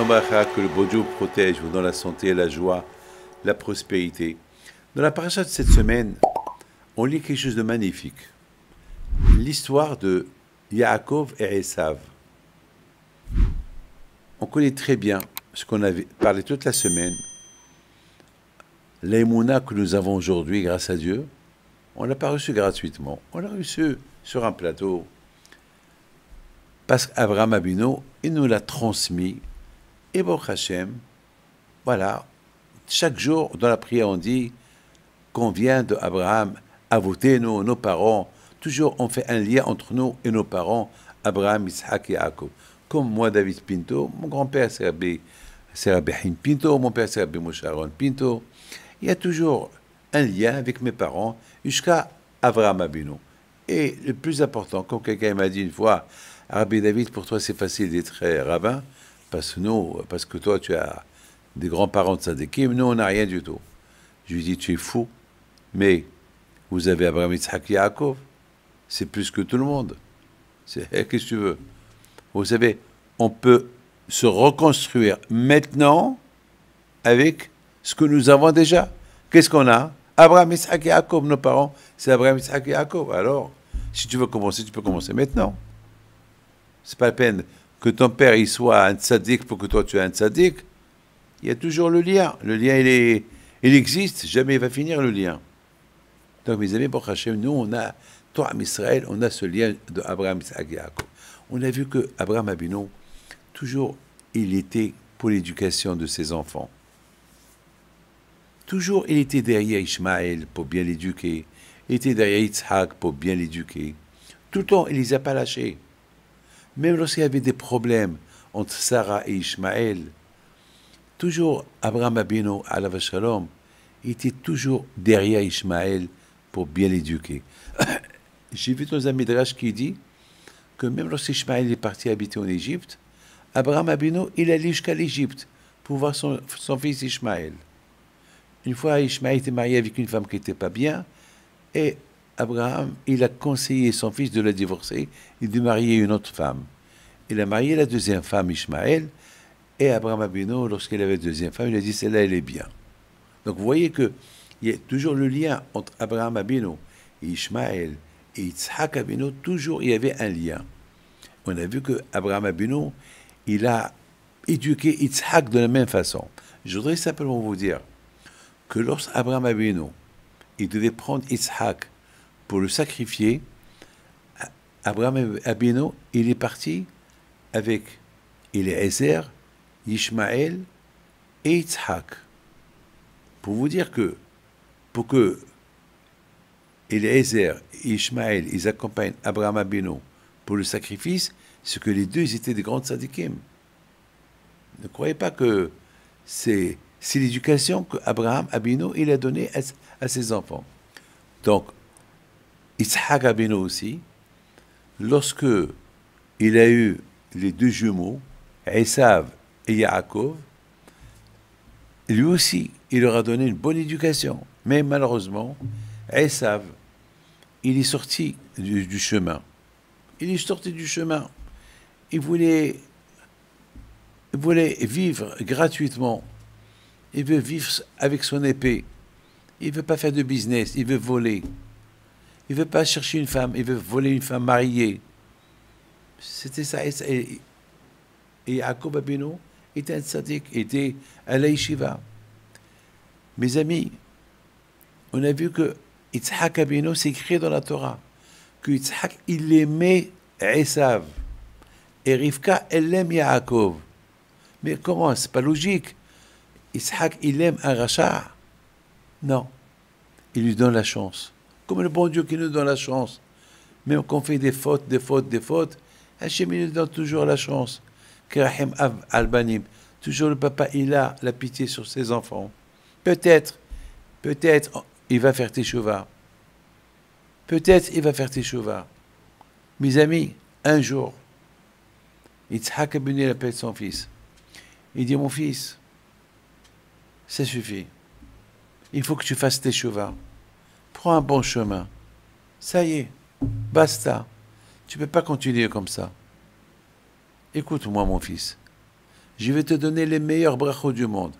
Shalom Bacha, que le bon Dieu vous protège, vous donne la santé, la joie, la prospérité. Dans la paracha de cette semaine, on lit quelque chose de magnifique. L'histoire de Yaakov et Esav. On connaît très bien ce qu'on avait parlé toute la semaine. L'émouna que nous avons aujourd'hui, grâce à Dieu, on ne l'a pas reçu gratuitement. On l'a reçu sur un plateau. Parce qu'Abraham Abino, il nous l'a transmis. Et Baruch Hashem, voilà, chaque jour dans la prière on dit qu'on vient d'Abraham, Avotenu, nos parents. Toujours on fait un lien entre nous et nos parents, Abraham, Isaac et Yaakov. Comme moi, David Pinto, mon grand-père c'est Rabbi Haim Pinto, mon père c'est Rabbi Moshe Aaron Pinto. Il y a toujours un lien avec mes parents jusqu'à Abraham Abino. Et le plus important, comme quelqu'un m'a dit une fois, Rabbi David, pour toi c'est facile d'être rabbin, parce que toi tu as des grands-parents de Tzadikim, nous on n'a rien du tout. Je lui dis, tu es fou, mais vous avez Abraham, Isaac et Yaakov, c'est plus que tout le monde. Qu'est-ce que tu veux? Vous savez, on peut se reconstruire maintenant avec ce que nous avons déjà. Qu'est-ce qu'on a? Abraham, Isaac et Yaakov, nos parents, c'est Abraham, Isaac et Yaakov. Alors, si tu veux commencer, tu peux commencer maintenant. C'est pas la peine que ton père il soit un tzaddik pour que toi tu es un tzaddik. Il y a toujours le lien. Le lien, il existe. Jamais il va finir le lien. Donc, mes amis, Baruch Hashem, nous, on a, toi, Israël, on a ce lien de Abraham, Isaac et Yaakov. On a vu que Abraham Abino, toujours, il était pour l'éducation de ses enfants. Toujours, il était derrière Ishmaël pour bien l'éduquer. Il était derrière Yitzhak pour bien l'éduquer. Tout le temps, il ne les a pas lâchés. Même lorsqu'il y avait des problèmes entre Sarah et Ishmaël, toujours Abraham Abino, alav shalom, était toujours derrière Ishmaël pour bien l'éduquer. J'ai vu dans un midrash qui dit que même lorsqu'Ishmaël est parti habiter en Égypte, Abraham Abino, il allait jusqu'à l'Égypte pour voir son fils Ishmaël. Une fois, Ishmaël était marié avec une femme qui n'était pas bien, et Abraham, il a conseillé son fils de la divorcer et de marier une autre femme. Il a marié la deuxième femme, Ishmaël, et Abraham Abino, lorsqu'il avait la deuxième femme, il a dit, celle-là, elle est bien. Donc vous voyez qu'il y a toujours le lien entre Abraham Abino et Ishmaël et Yitzhak Abino, toujours il y avait un lien. On a vu que Abraham Abino, il a éduqué Yitzhak de la même façon. Je voudrais simplement vous dire que lorsqu'Abraham Abino, il devait prendre Yitzhak pour le sacrifier, Abraham Abino, il est parti avec Eliezer, Ishmaël et Yitzhak. Pour vous dire que, pour que Eliezer et Ishmaël, ils accompagnent Abraham Abino pour le sacrifice, c'est que les deux, ils étaient des grands tzadikim. Ne croyez pas que c'est l'éducation qu'Abraham Abino, il a donnée à ses enfants. Donc, Yitzhak Abino aussi, lorsque il a eu les deux jumeaux, Esav et Yaakov, lui aussi, il leur a donné une bonne éducation. Mais malheureusement, Esav, il est sorti du chemin. Il est sorti du chemin. Il voulait vivre gratuitement. Il veut vivre avec son épée. Il ne veut pas faire de business. Il veut voler. Il ne veut pas chercher une femme. Il veut voler une femme mariée. C'était ça. Et Yaakov Abino était un tzaddik, était à la yeshiva. Mes amis, on a vu que Yitzhak Abino, c'est écrit dans la Torah, que Yitzhak, il aimait Esav. Et Rivka, elle aime Yaakov. Mais comment? C'est pas logique. Yitzhak, il aime un rachat? Non. Il lui donne la chance. Comme le bon Dieu qui nous donne la chance. Même quand on fait des fautes, Hachem, il nous donne toujours la chance. Kerahim Av Albanim. Toujours le papa, il a la pitié sur ses enfants. Peut-être, il va faire teshuva. Peut-être, il va faire teshuva. Mes amis, un jour, Yitzhak Abino appelle son fils. Il dit, mon fils, ça suffit. Il faut que tu fasses teshuva. Prends un bon chemin. Ça y est, basta. Tu ne peux pas continuer comme ça. Écoute-moi, mon fils. je vais te donner les meilleurs brachot du monde.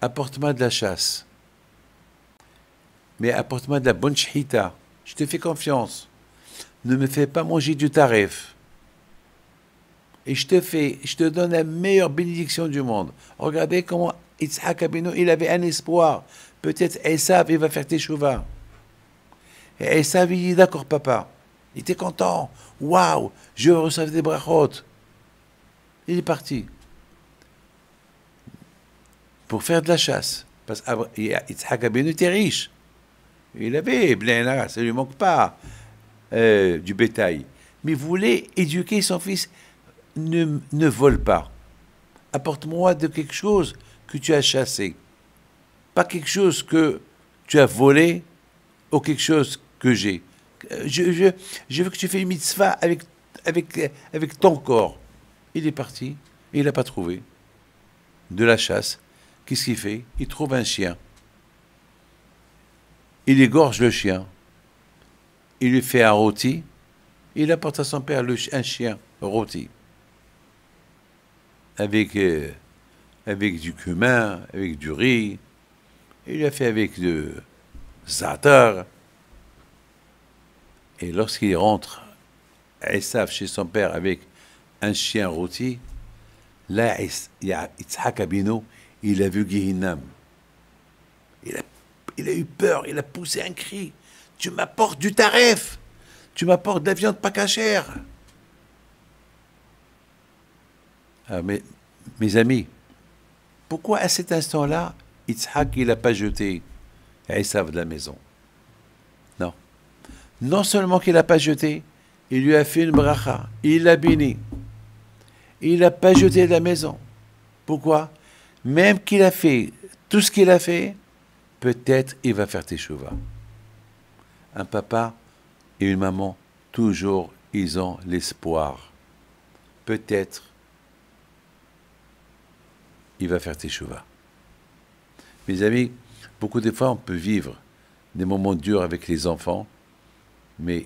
Apporte-moi de la chasse. Mais apporte-moi de la bonne shhita. Je te fais confiance. Ne me fais pas manger du tarif. Et je te donne la meilleure bénédiction du monde. Regardez comment Yitzhak Abinu, il avait un espoir. Peut-être Esav, il va faire teshuva. Et Esav, il dit d'accord, papa. Il était content. Waouh, je reçois des brachot. Il est parti. Pour faire de la chasse. Parce que Yitzhak Abinu était riche. Il avait, ça ne lui manque pas du bétail. Mais il voulait éduquer son fils. Ne vole pas. Apporte-moi de quelque chose que tu as chassé. Pas quelque chose que tu as volé ou quelque chose que j'ai. Je veux que tu fasses une mitzvah avec ton corps. Il est parti, et il n'a pas trouvé de la chasse. Qu'est-ce qu'il fait? Il trouve un chien. Il égorge le chien. Il lui fait un rôti. Il apporte à son père un chien rôti. Avec du cumin, avec du riz. Il l'a fait avec du za'atar. Et lorsqu'il rentre à Esav chez son père avec un chien rôti, là, Yitzhak Abinu, il a vu Gehinam. Il a eu peur, il a poussé un cri. Tu m'apportes du taref, tu m'apportes de la viande pas cachère. Ah, mais, mes amis, pourquoi à cet instant-là, Yitzhak, il n'a pas jeté Esav de la maison? Non. Non seulement qu'il n'a pas jeté, il lui a fait une bracha, il l'a béni. Il n'a pas jeté de la maison. Pourquoi? Même qu'il a fait tout ce qu'il a fait, peut-être il va faire teshuva. Un papa et une maman, toujours, ils ont l'espoir. Peut-être il va faire teshuva. Mes amis, beaucoup de fois, on peut vivre des moments durs avec les enfants, mais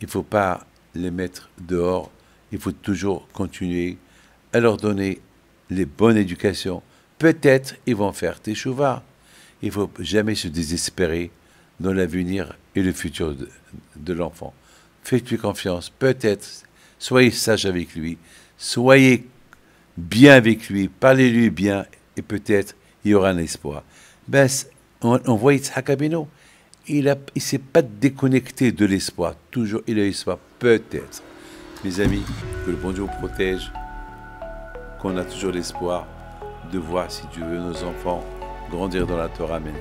il ne faut pas les mettre dehors. Il faut toujours continuer à leur donner les bonnes éducations. Peut-être ils vont faire teshuva. Il ne faut jamais se désespérer dans l'avenir et le futur de l'enfant. Faites-lui confiance. Peut-être, soyez sage avec lui. Soyez bien avec lui. Parlez-lui bien. Et peut-être, il y aura un espoir. Ben, on voit Yitzhak Abinu. Il ne s'est pas déconnecté de l'espoir. Toujours, il a l'espoir. Peut-être. Mes amis, que le bon Dieu vous protège. Qu'on a toujours l'espoir de voir, si Dieu veut, nos enfants grandir dans la Torah. Amen.